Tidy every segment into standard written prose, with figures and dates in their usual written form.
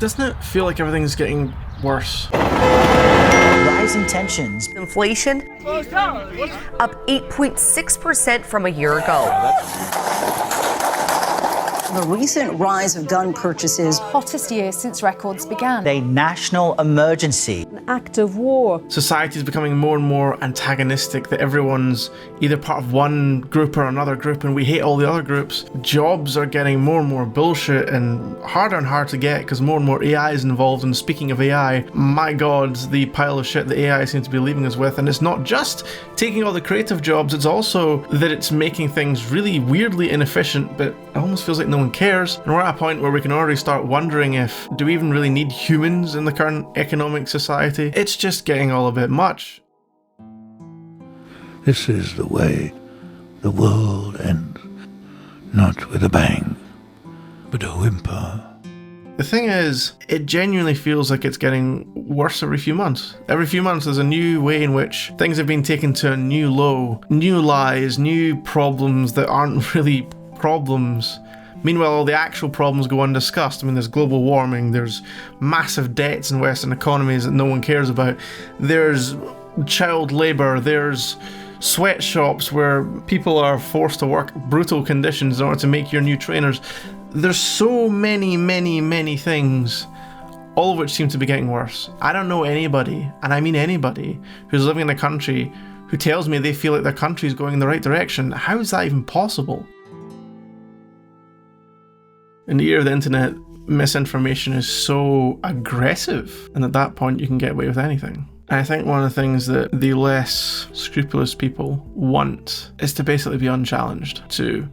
Doesn't it feel like everything's getting worse? Rising tensions. Inflation up 8.6% from a year ago. The recent rise of gun purchases. Hottest year since records began. A national emergency. An act of war. Society is becoming more and more antagonistic, that everyone's either part of one group or another group and we hate all the other groups. Jobs are getting more and more bullshit and harder to get because more and more AI is involved. And speaking of AI, my god, the pile of shit that AI seems to be leaving us with. And it's not just taking all the creative jobs, it's also that it's making things really weirdly inefficient, but it almost feels like no one cares. And we're at a point where we can already start wondering if, do we even really need humans in the current economic society? It's just getting all a bit much. This is the way the world ends, not with a bang, but a whimper. The thing is, it genuinely feels like it's getting worse every few months. Every few months there's a new way in which things have been taken to a new low, new lies, new problems that aren't really problems. Meanwhile, all the actual problems go undiscussed. I mean, there's global warming, there's massive debts in Western economies that no one cares about, there's child labour, there's sweatshops where people are forced to work brutal conditions in order to make your new trainers. There's so many things, all of which seem to be getting worse. I don't know anybody, and I mean anybody, who's living in a country who tells me they feel like their country is going in the right direction. How is that even possible? In the era of the internet, misinformation is so aggressive, and at that point you can get away with anything. I think one of the things that the less scrupulous people want is to basically be unchallenged, to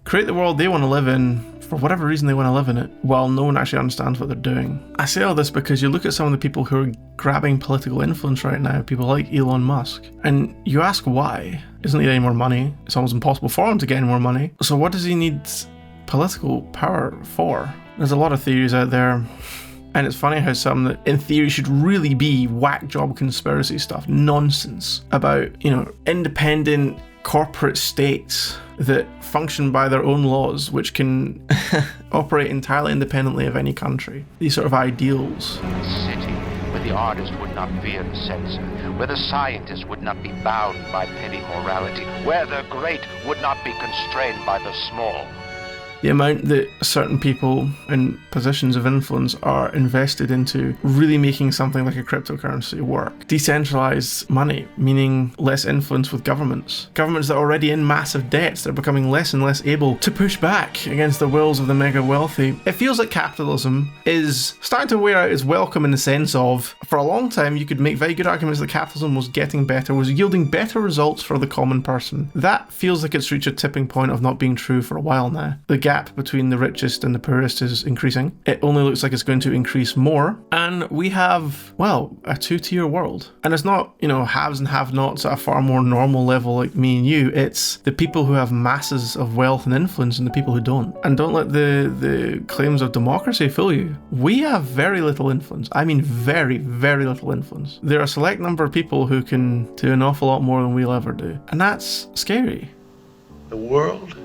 create the world they want to live in for whatever reason they want to live in it, while no one actually understands what they're doing. I say all this because you look at some of the people who are grabbing political influence right now, people like Elon Musk, and you ask why. Doesn't need any more money. It's almost impossible for him to get any more money. So what does he need political power for? There's a lot of theories out there, and it's funny how some that in theory should really be whack job conspiracy stuff, nonsense about, independent corporate states that function by their own laws, which can operate entirely independently of any country. These sort of ideals. A city where the artist would not fear the censor, where the scientist would not be bound by petty morality, where the great would not be constrained by the small. The amount that certain people in positions of influence are invested into really making something like a cryptocurrency work. Decentralized money, meaning less influence with governments. Governments that are already in massive debts, they're becoming less and less able to push back against the wills of the mega wealthy. It feels like capitalism is starting to wear out its welcome in the sense of, for a long time you could make very good arguments that capitalism was getting better, was yielding better results for the common person. That feels like it's reached a tipping point of not being true for a while now. The gap between the richest and the poorest is increasing. It only looks like it's going to increase more. And we have, well, a two-tier world. And it's not, haves and have-nots at a far more normal level like me and you. It's the people who have masses of wealth and influence and the people who don't. And don't let the claims of democracy fool you. We have very little influence. I mean very, very little influence. There are a select number of people who can do an awful lot more than we'll ever do. And that's scary. The world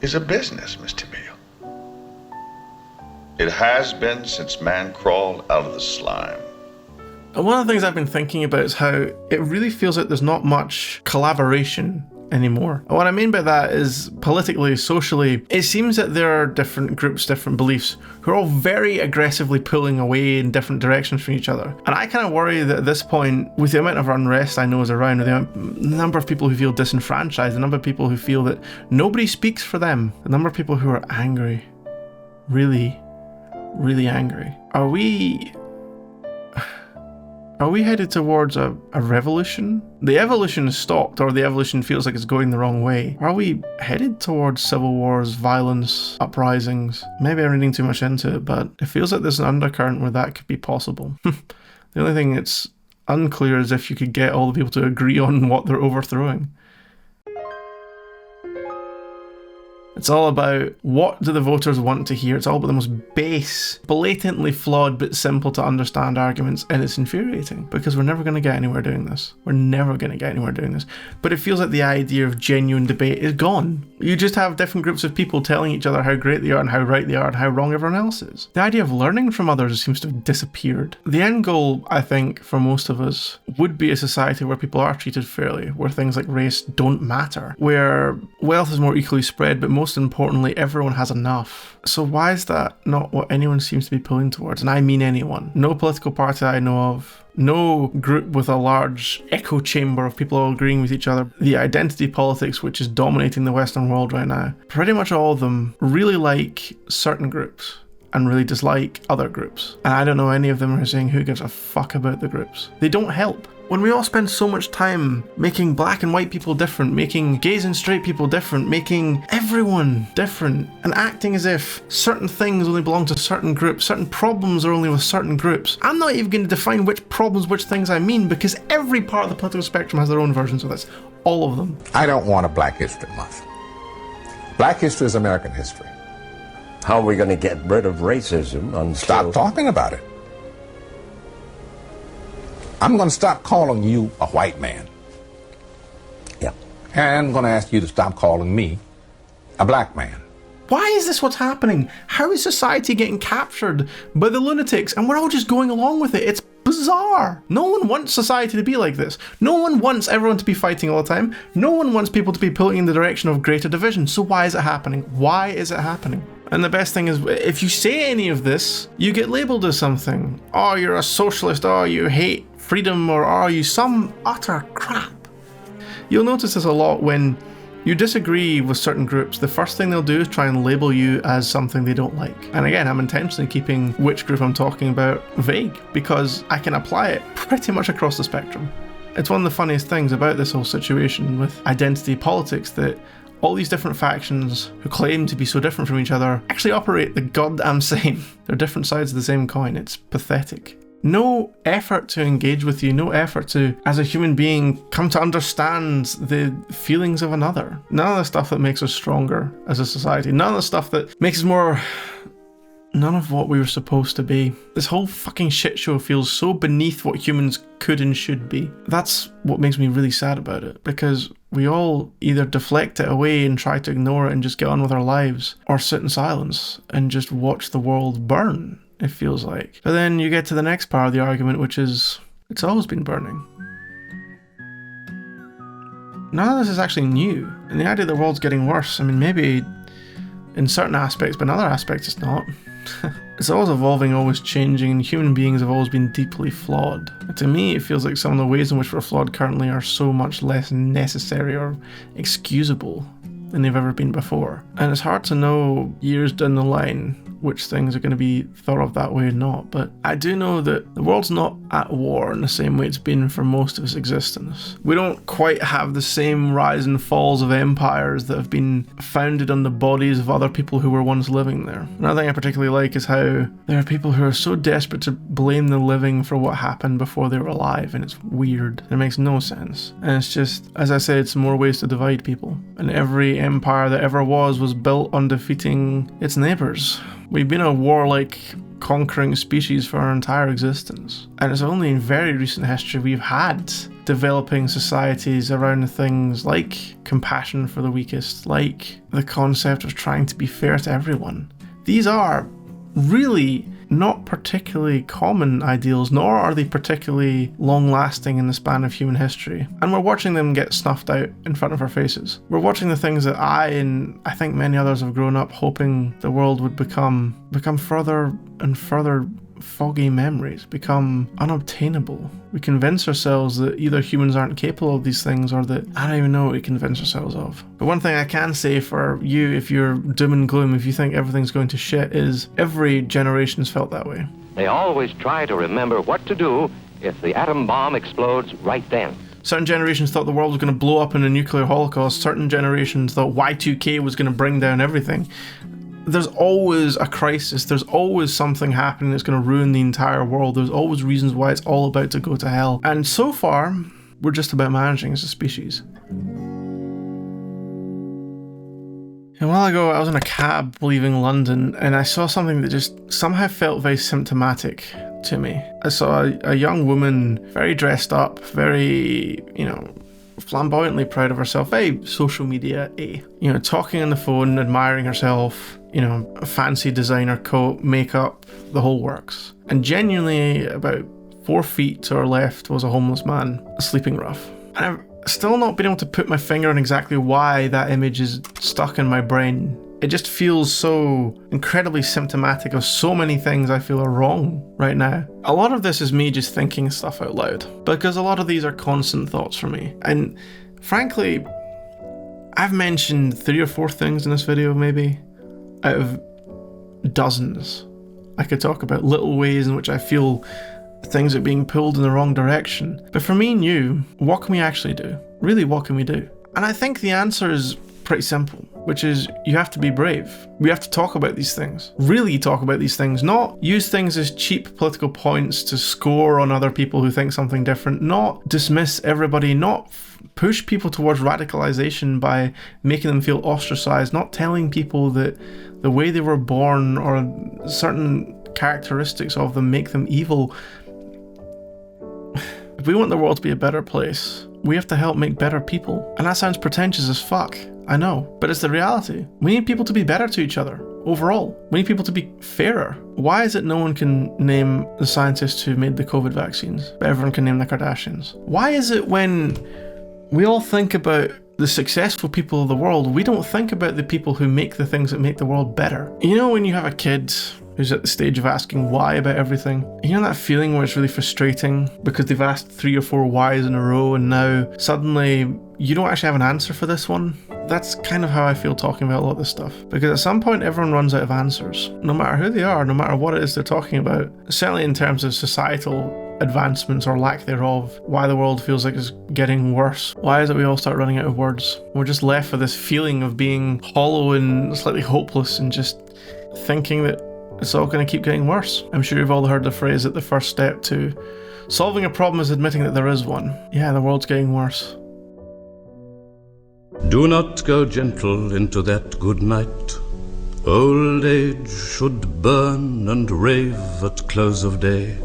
is a business, Mr. Beale. It has been since man crawled out of the slime. And one of the things I've been thinking about is how it really feels like there's not much collaboration anymore. And what I mean by that is politically, socially, it seems that there are different groups, different beliefs who are all very aggressively pulling away in different directions from each other. And I kind of worry that at this point, with the amount of unrest I know is around, with the number of people who feel disenfranchised, the number of people who feel that nobody speaks for them, the number of people who are angry, really, really angry. Are we headed towards a revolution? The evolution is stopped, or the evolution feels like it's going the wrong way. Are we headed towards civil wars, violence, uprisings? Maybe I'm reading too much into it, but it feels like there's an undercurrent where that could be possible. The only thing that's unclear is if you could get all the people to agree on what they're overthrowing. It's all about what do the voters want to hear. It's all about the most base, blatantly flawed but simple to understand arguments, and it's infuriating because we're never going to get anywhere doing this. We're never going to get anywhere doing this. But it feels like the idea of genuine debate is gone. You just have different groups of people telling each other how great they are and how right they are and how wrong everyone else is. The idea of learning from others seems to have disappeared. The end goal, I think, for most of us would be a society where people are treated fairly, where things like race don't matter, where wealth is more equally spread, but most importantly, everyone has enough. So why is that not what anyone seems to be pulling towards? And I mean anyone. No political party I know of. No group with a large echo chamber of people all agreeing with each other. The identity politics which is dominating the Western world right now. Pretty much all of them really like certain groups and really dislike other groups. And I don't know any of them who are saying who gives a fuck about the groups. They don't help. When we all spend so much time making black and white people different, making gays and straight people different, making everyone different, and acting as if certain things only belong to certain groups, certain problems are only with certain groups. I'm not even going to define which problems, which things I mean, because every part of the political spectrum has their own versions of this. All of them. I don't want a Black History Month. Black history is American history. How are we going to get rid of racism until... Stop talking about it. I'm going to stop calling you a white man. Yeah. And I'm going to ask you to stop calling me a black man. Why is this what's happening? How is society getting captured by the lunatics and we're all just going along with it? It's bizarre. No one wants society to be like this. No one wants everyone to be fighting all the time. No one wants people to be pulling in the direction of greater division. So why is it happening? Why is it happening? And the best thing is, if you say any of this, you get labelled as something. Oh, you're a socialist. Oh, you hate freedom, or are you some utter crap? You'll notice this a lot when you disagree with certain groups. The first thing they'll do is try and label you as something they don't like. And again, I'm intentionally keeping which group I'm talking about vague because I can apply it pretty much across the spectrum. It's one of the funniest things about this whole situation with identity politics that all these different factions who claim to be so different from each other actually operate the goddamn same. They're different sides of the same coin. It's pathetic. No effort to engage with you, no effort to, as a human being, come to understand the feelings of another. None of the stuff that makes us stronger as a society. None of the stuff that makes us more... None of what we were supposed to be. This whole fucking shit show feels so beneath what humans could and should be. That's what makes me really sad about it, because we all either deflect it away and try to ignore it and just get on with our lives, or sit in silence and just watch the world burn. It feels like. But then you get to the next part of the argument, which is, it's always been burning. None of this is actually new. And the idea that the world's getting worse, I mean, maybe in certain aspects, but in other aspects it's not. It's always evolving, always changing, and human beings have always been deeply flawed. But to me, it feels like some of the ways in which we're flawed currently are so much less necessary or excusable than they've ever been before. And it's hard to know years down the line which things are going to be thought of that way or not, but I do know that the world's not at war in the same way it's been for most of its existence. We don't quite have the same rise and falls of empires that have been founded on the bodies of other people who were once living there. Another thing I particularly like is how there are people who are so desperate to blame the living for what happened before they were alive, and it's weird. It makes no sense. And it's just, as I said, it's more ways to divide people. And every empire that ever was built on defeating its neighbours. We've been a warlike, conquering species for our entire existence. And it's only in very recent history we've had developing societies around things like compassion for the weakest, like the concept of trying to be fair to everyone. These are really not particularly common ideals, nor are they particularly long-lasting in the span of human history. And we're watching them get snuffed out in front of our faces. We're watching the things that I and I think many others have grown up hoping the world would become further and further foggy memories, become unobtainable. We convince ourselves that either humans aren't capable of these things or that I don't even know what we convince ourselves of. But one thing I can say for you, if you're doom and gloom, if you think everything's going to shit, is every generation's felt that way. They always try to remember what to do if the atom bomb explodes right then. Certain generations thought the world was going to blow up in a nuclear holocaust. Certain generations thought Y2K was going to bring down everything. There's always a crisis. There's always something happening that's going to ruin the entire world. There's always reasons why it's all about to go to hell. And so far, we're just about managing as a species. A while ago, I was in a cab leaving London, and I saw something that just somehow felt very symptomatic to me. I saw a young woman, very dressed up, very, flamboyantly proud of herself, very social media you know, talking on the phone, admiring herself, you know, a fancy designer coat, makeup, the whole works. And genuinely, about 4 feet to her left was a homeless man, sleeping rough. And I've still not been able to put my finger on exactly why that image is stuck in my brain. It just feels so incredibly symptomatic of so many things I feel are wrong right now. A lot of this is me just thinking stuff out loud, because a lot of these are constant thoughts for me. And frankly, I've mentioned 3 or 4 things in this video maybe, out of dozens. I could talk about little ways in which I feel things are being pulled in the wrong direction. But for me and you, what can we actually do? Really, what can we do? And I think the answer is pretty simple, which is you have to be brave. We have to talk about these things. Really talk about these things, not use things as cheap political points to score on other people who think something different, not dismiss everybody, not push people towards radicalization by making them feel ostracized, not telling people that the way they were born or certain characteristics of them make them evil. If we want the world to be a better place, we have to help make better people. And that sounds pretentious as fuck, I know, but it's the reality. We need people to be better to each other, overall. We need people to be fairer. Why is it no one can name the scientists who made the COVID vaccines, but everyone can name the Kardashians? Why is it when we all think about the successful people of the world, we don't think about the people who make the things that make the world better? You know when you have a kid who's at the stage of asking why about everything? You know that feeling where it's really frustrating because they've asked 3 or 4 whys in a row and now suddenly you don't actually have an answer for this one? That's kind of how I feel talking about a lot of this stuff. Because at some point everyone runs out of answers. No matter who they are, no matter what it is they're talking about. Certainly in terms of societal advancements or lack thereof, why the world feels like it's getting worse. Why is it we all start running out of words? We're just left with this feeling of being hollow and slightly hopeless and just thinking that it's all going to keep getting worse. I'm sure you've all heard the phrase that the first step to solving a problem is admitting that there is one. Yeah, the world's getting worse. Do not go gentle into that good night. Old age should burn and rave at close of day.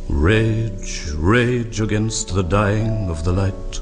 Rage, rage against the dying of the light.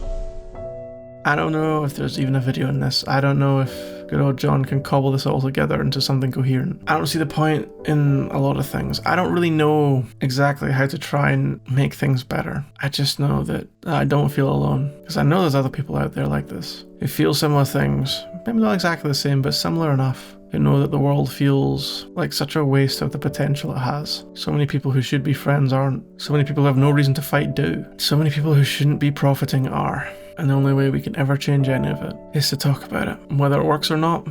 I don't know if there's even a video in this. I don't know if good old John can cobble this all together into something coherent. I don't see the point in a lot of things. I don't really know exactly how to try and make things better. I just know that I don't feel alone. Because I know there's other people out there like this who feel similar things. Maybe not exactly the same, but similar enough. Who know that the world feels like such a waste of the potential it has. So many people who should be friends aren't. So many people who have no reason to fight do. So many people who shouldn't be profiting are. And the only way we can ever change any of it is to talk about it, whether it works or not.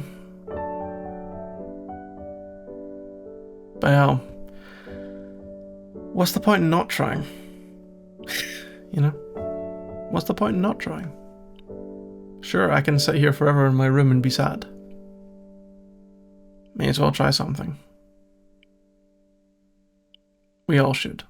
But hell, what's the point in not trying? You know? What's the point in not trying? Sure, I can sit here forever in my room and be sad. May as well try something. We all should.